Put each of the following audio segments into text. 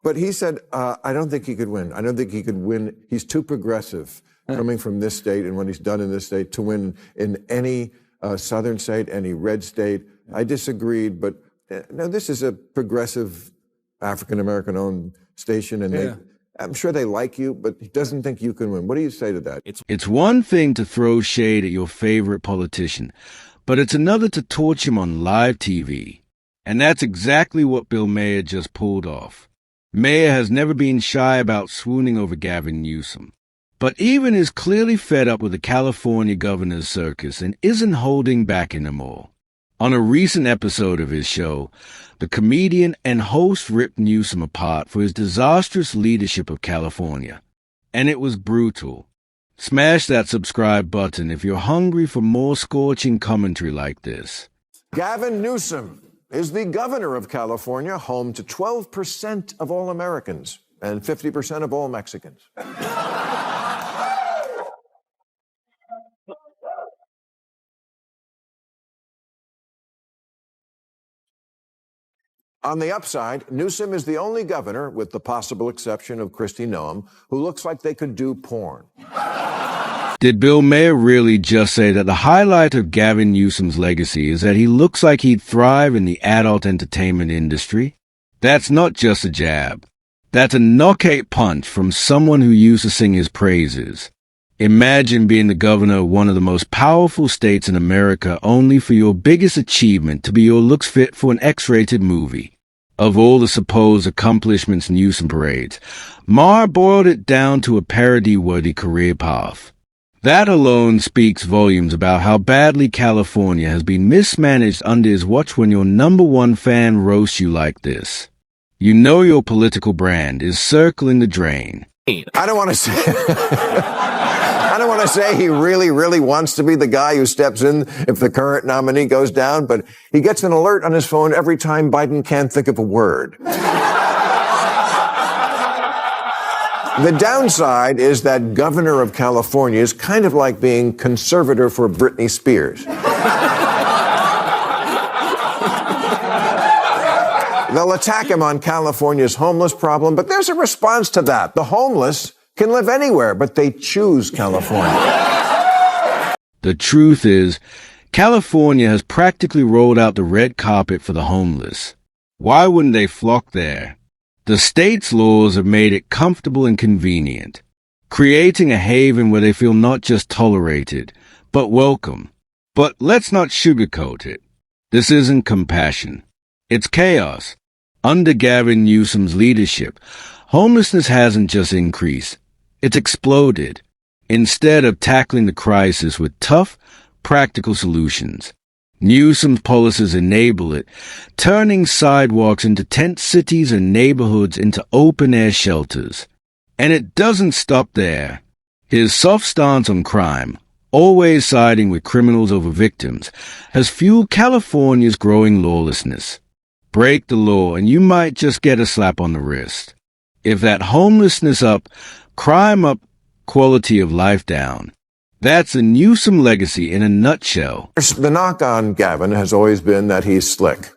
But he said, I don't think he could win. I don't think he could win. He's too progressive coming from this state and what he's done in this state to win in any southern state, any red state. I disagreed, but no, this is a progressive African-American owned station, and I'm sure they like you, but he doesn't think you can win. What do you say to that? It's one thing to throw shade at your favorite politician, but it's another to torch him on live TV. And that's exactly what Bill Maher just pulled off. Maher has never been shy about swooning over Gavin Newsom, but even is clearly fed up with the California governor's circus and isn't holding back anymore. On a recent episode of his show, the comedian and host ripped Newsom apart for his disastrous leadership of California. And it was brutal. Smash that subscribe button if you're hungry for more scorching commentary like this. Gavin Newsom is the governor of California, home to 12% of all Americans and 50% of all Mexicans. On the upside, Newsom is the only governor, with the possible exception of Kristi Noem, who looks like they could do porn. Did Bill Maher really just say that the highlight of Gavin Newsom's legacy is that he looks like he'd thrive in the adult entertainment industry? That's not just a jab. That's a knockout punch from someone who used to sing his praises. Imagine being the governor of one of the most powerful states in America only for your biggest achievement to be your looks fit for an X-rated movie. Of all the supposed accomplishments Newsom parades, Maher boiled it down to a parody-worthy career path. That alone speaks volumes about how badly California has been mismanaged under his watch when your number one fan roasts you like this. You know your political brand is circling the drain. I don't want to say... I don't want to say he really, really wants to be the guy who steps in if the current nominee goes down, but he gets an alert on his phone every time Biden can't think of a word. The downside is that governor of California is kind of like being conservator for Britney Spears. They'll attack him on California's homeless problem, but there's a response to that. The homeless can live anywhere, but they choose California. The truth is, California has practically rolled out the red carpet for the homeless. Why wouldn't they flock there? The state's laws have made it comfortable and convenient, creating a haven where they feel not just tolerated, but welcome. But let's not sugarcoat it. This isn't compassion. It's chaos. Under Gavin Newsom's leadership, homelessness hasn't just increased. It's exploded. Instead of tackling the crisis with tough, practical solutions, Newsom's policies enable it, turning sidewalks into tent cities and neighborhoods into open-air shelters. And it doesn't stop there. His soft stance on crime, always siding with criminals over victims, has fueled California's growing lawlessness. Break the law and you might just get a slap on the wrist. If that homelessness up, crime up, quality of life down. That's a Newsom legacy in a nutshell. The knock on Gavin has always been that he's slick.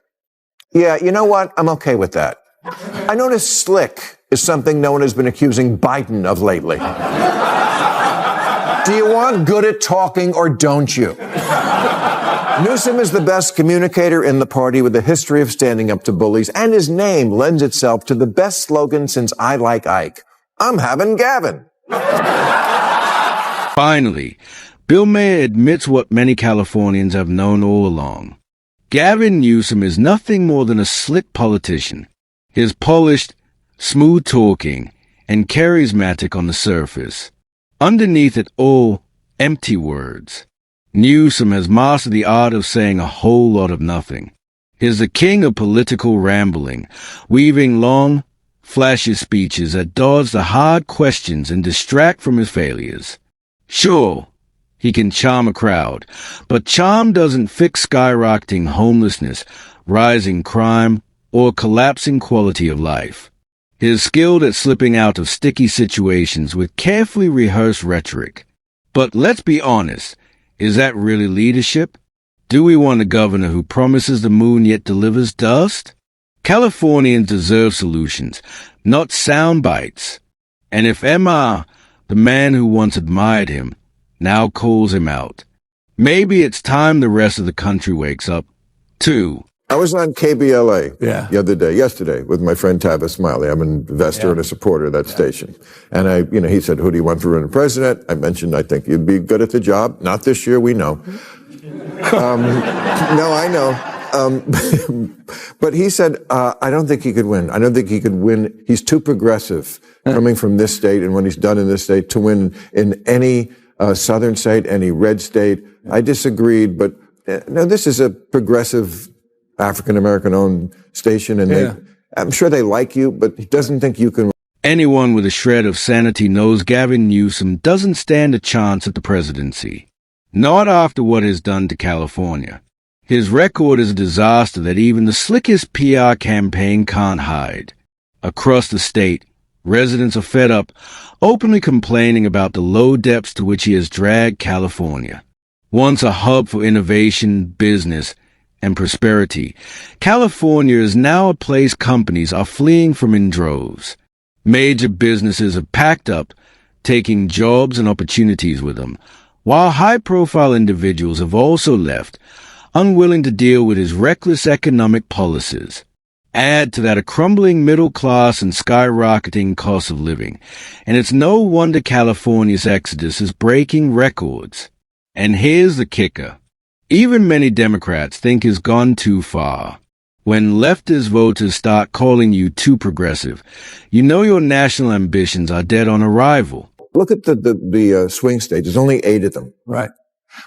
Yeah, you know what? I'm okay with that. I notice slick is something no one has been accusing Biden of lately. Do you want good at talking or don't you? Newsom is the best communicator in the party with a history of standing up to bullies, and his name lends itself to the best slogan since I Like Ike. I'm having Gavin. Finally, Bill Maher admits what many Californians have known all along. Gavin Newsom is nothing more than a slick politician. He's polished, smooth-talking, and charismatic on the surface. Underneath it all, empty words. Newsom has mastered the art of saying a whole lot of nothing. He's the king of political rambling, weaving long, flashy speeches that dodge the hard questions and distract from his failures. Sure, he can charm a crowd, but charm doesn't fix skyrocketing homelessness, rising crime, or collapsing quality of life. He is skilled at slipping out of sticky situations with carefully rehearsed rhetoric. But let's be honest, is that really leadership? Do we want a governor who promises the moon yet delivers dust? Californians deserve solutions, not sound bites. And if Maher, the man who once admired him, now calls him out, maybe it's time the rest of the country wakes up, too. I was on KBLA yesterday, with my friend Tavis Smiley. I'm an investor and a supporter of that station. And he said, who do you want for running president? I mentioned, I think you'd be good at the job. Not this year, we know. No, I know. But he said, I don't think he could win. I don't think he could win. He's too progressive coming from this state and what he's done in this state to win in any southern state, any red state. I disagreed, but no, this is a progressive African-American owned station, and I'm sure they like you, but he doesn't think you can. Anyone with a shred of sanity knows Gavin Newsom doesn't stand a chance at the presidency. Not after what is done to California. His record is a disaster that even the slickest PR campaign can't hide. Across the state, residents are fed up, openly complaining about the low depths to which he has dragged California. Once a hub for innovation, business, and prosperity, California is now a place companies are fleeing from in droves. Major businesses have packed up, taking jobs and opportunities with them, while high-profile individuals have also left, unwilling to deal with his reckless economic policies. Add to that a crumbling middle class and skyrocketing cost of living, and it's no wonder California's exodus is breaking records. And here's the kicker. Even many Democrats think he's gone too far. When leftist voters start calling you too progressive, you know your national ambitions are dead on arrival. Look at the swing states. There's only 8 of them. Right.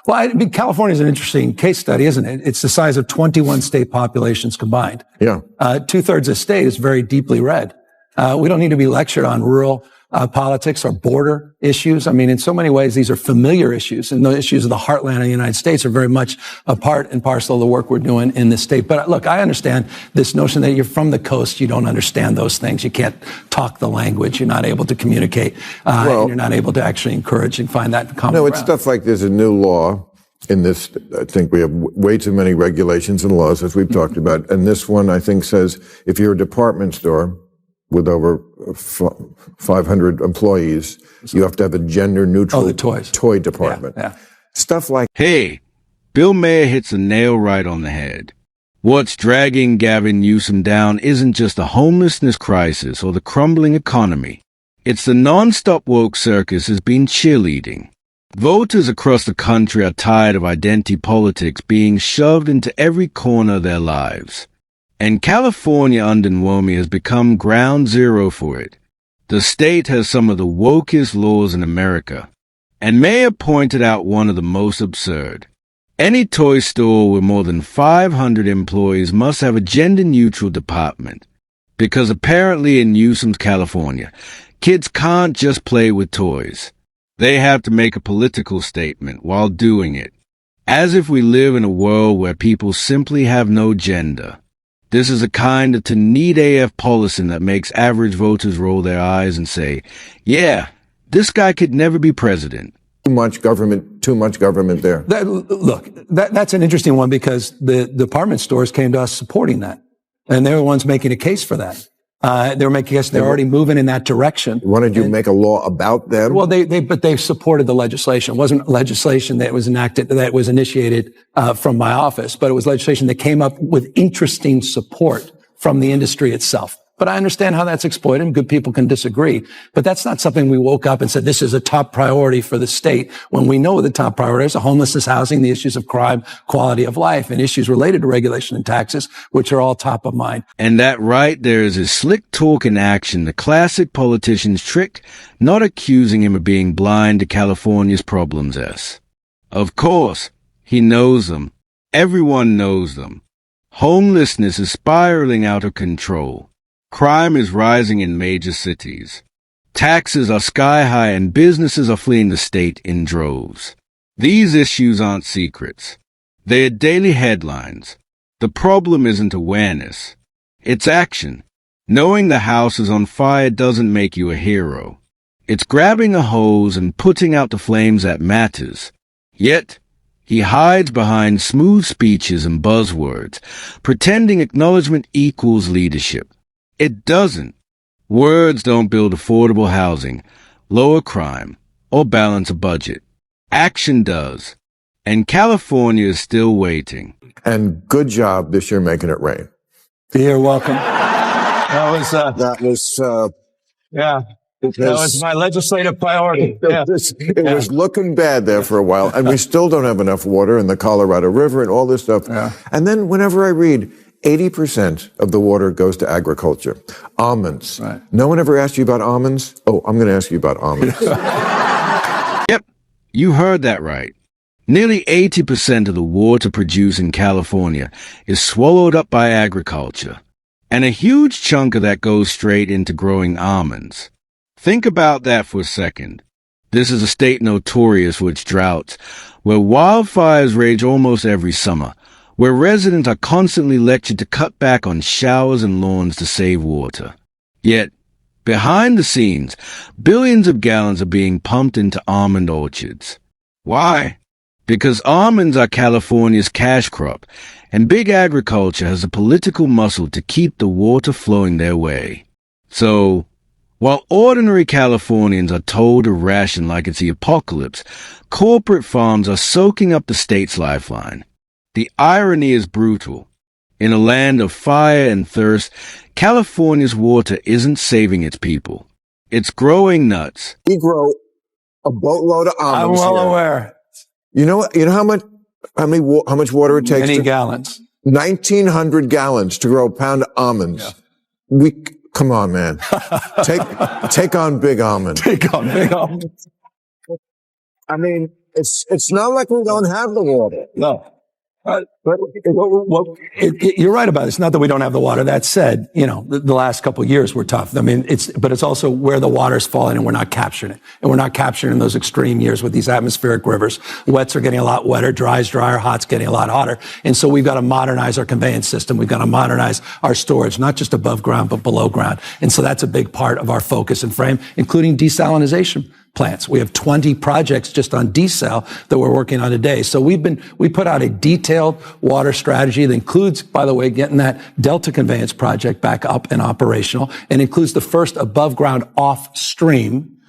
Well, California is an interesting case study, isn't it? It's the size of 21 state populations combined. Yeah. 2/3 of the state is very deeply red. We don't need to be lectured on rural politics or border issues. I mean, in so many ways, these are familiar issues, and the issues of the heartland of the United States are very much a part and parcel of the work we're doing in this state. But look, I understand this notion that you're from the coast, you don't understand those things. You can't talk the language. You're not able to communicate, and you're not able to actually encourage and find that common ground. No, it's stuff like there's a new law in this. I think we have way too many regulations and laws, as we've talked about. And this one, I think, says if you're a department store with over 500 employees, you have to have a gender-neutral toy department. Stuff like... Hey, Bill Maher hits the nail right on the head. What's dragging Gavin Newsom down isn't just the homelessness crisis or the crumbling economy. It's the non-stop woke circus has been cheerleading. Voters across the country are tired of identity politics being shoved into every corner of their lives. And California under Newsom has become ground zero for it. The state has some of the wokest laws in America. And Maher pointed out one of the most absurd. Any toy store with more than 500 employees must have a gender-neutral department. Because apparently in Newsom's California, kids can't just play with toys. They have to make a political statement while doing it. As if we live in a world where people simply have no gender. This is a kind of neat AF policy that makes average voters roll their eyes and say, yeah, this guy could never be president. Too much government there. That's an interesting one because the department stores came to us supporting that. And they were the ones making a case for that. They were making a case they're already moving in that direction. Wanted you to make a law about them? Well, but they supported the legislation. It wasn't legislation that was enacted, that was initiated from my office, but it was legislation that came up with interesting support from the industry itself. But I understand how that's exploited, and good people can disagree. But that's not something we woke up and said, this is a top priority for the state, when we know the top priorities are homelessness, housing, the issues of crime, quality of life, and issues related to regulation and taxes, which are all top of mind. And that right there is a slick talk in action, the classic politician's trick, not accusing him of being blind to California's problems. Of course, he knows them. Everyone knows them. Homelessness is spiraling out of control. Crime is rising in major cities. Taxes are sky high and businesses are fleeing the state in droves. These issues aren't secrets. They are daily headlines. The problem isn't awareness. It's action. Knowing the house is on fire doesn't make you a hero. It's grabbing a hose and putting out the flames that matters. Yet, He hides behind smooth speeches and buzzwords, pretending acknowledgement equals leadership. It doesn't. Words don't build affordable housing, lower crime, or balance a budget. Action does. And California is still waiting. And good job this year making it rain. You're welcome. That was my legislative priority. It was looking bad there for a while, and we still don't have enough water in the Colorado River and all this stuff. Yeah. And then whenever I read 80% of the water goes to agriculture. Almonds. Right. No one ever asked you about almonds? Oh, I'm going to ask you about almonds. Yep, you heard that right. Nearly 80% of the water produced in California is swallowed up by agriculture, and a huge chunk of that goes straight into growing almonds. Think about that for a second. This is a state notorious for its droughts, where wildfires rage almost every summer, where residents are constantly lectured to cut back on showers and lawns to save water. Yet, behind the scenes, billions of gallons are being pumped into almond orchards. Why? Because almonds are California's cash crop, and big agriculture has the political muscle to keep the water flowing their way. So, while ordinary Californians are told to ration like it's the apocalypse, corporate farms are soaking up the state's lifeline. The irony is brutal. In a land of fire and thirst, California's water isn't saving its people. It's growing nuts. We grow a boatload of almonds. I'm well here. aware. You know how much water it takes? Many gallons. 1,900 gallons to grow a pound of almonds. Yeah. Come on, man. Take on big almond. Take on big almonds. I mean, it's not like we don't have the water. No. But you're right about it. It's not that we don't have the water. That said, the last couple of years were tough. I mean, but it's also where the water's falling and we're not capturing it. And we're not capturing in those extreme years with these atmospheric rivers. Wets are getting a lot wetter, dry's drier, hot's getting a lot hotter. And so we've got to modernize our conveyance system. We've got to modernize our storage, not just above ground, but below ground. And so that's a big part of our focus and frame, including desalinization plants. We have 20 projects just on desal that we're working on today. So we put out a detailed water strategy that includes, by the way, getting that Delta Conveyance project back up and operational, and includes the first above ground off stream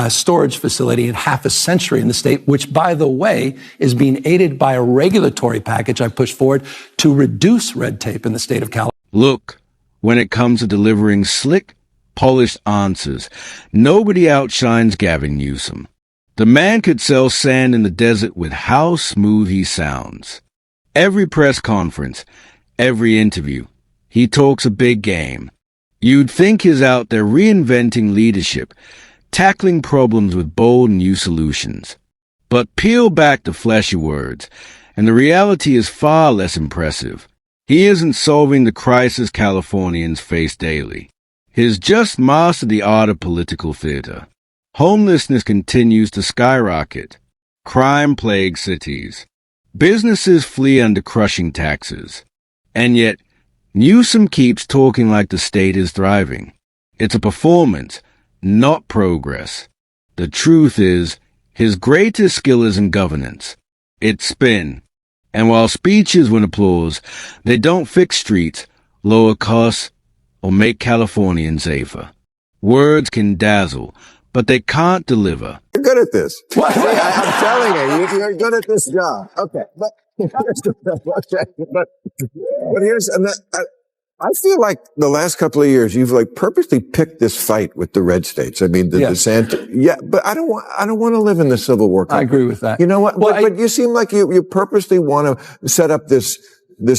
storage facility in half a century in the state, which, by the way, is being aided by a regulatory package I pushed forward to reduce red tape in the state of California. Look, when it comes to delivering slick, polished answers, nobody outshines Gavin Newsom. The man could sell sand in the desert with how smooth he sounds. Every press conference, every interview, he talks a big game. You'd think he's out there reinventing leadership, tackling problems with bold new solutions. But peel back the fleshy words, and the reality is far less impressive. He isn't solving the crisis Californians face daily. He's just mastered the art of political theater. Homelessness continues to skyrocket. Crime plagues cities. Businesses flee under crushing taxes. And yet, Newsom keeps talking like the state is thriving. It's a performance, not progress. The truth is, his greatest skill isn't governance. It's spin. And while speeches win applause, they don't fix streets, lower costs, or make Californians safer. Words can dazzle, but they can't deliver. You're good at this. I'm telling you, you're good at this job. Okay. But here's, I feel like the last couple of years, you've purposely picked this fight with the red states. I mean, DeSantis. But I don't want to live in the Civil War country. I agree with that. You know what? Well, but you seem like you purposely want to set up this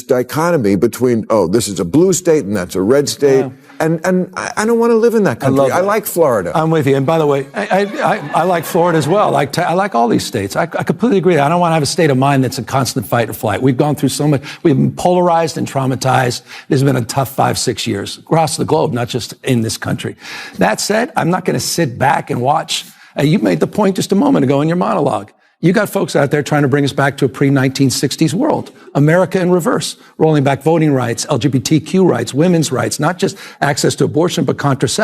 dichotomy between, this is a blue state and that's a red state. Yeah. And I don't want to live in that country. I like Florida. I'm with you. And by the way, I like Florida as well. I like all these states. I completely agree. I don't want to have a state of mind that's a constant fight or flight. We've gone through so much. We've been polarized and traumatized. There's been a tough 5-6 years across the globe, not just in this country. That said, I'm not going to sit back and watch. You made the point just a moment ago in your monologue. You got folks out there trying to bring us back to a pre-1960s world. America in reverse, rolling back voting rights, LGBTQ rights, women's rights, not just access to abortion, but contraception.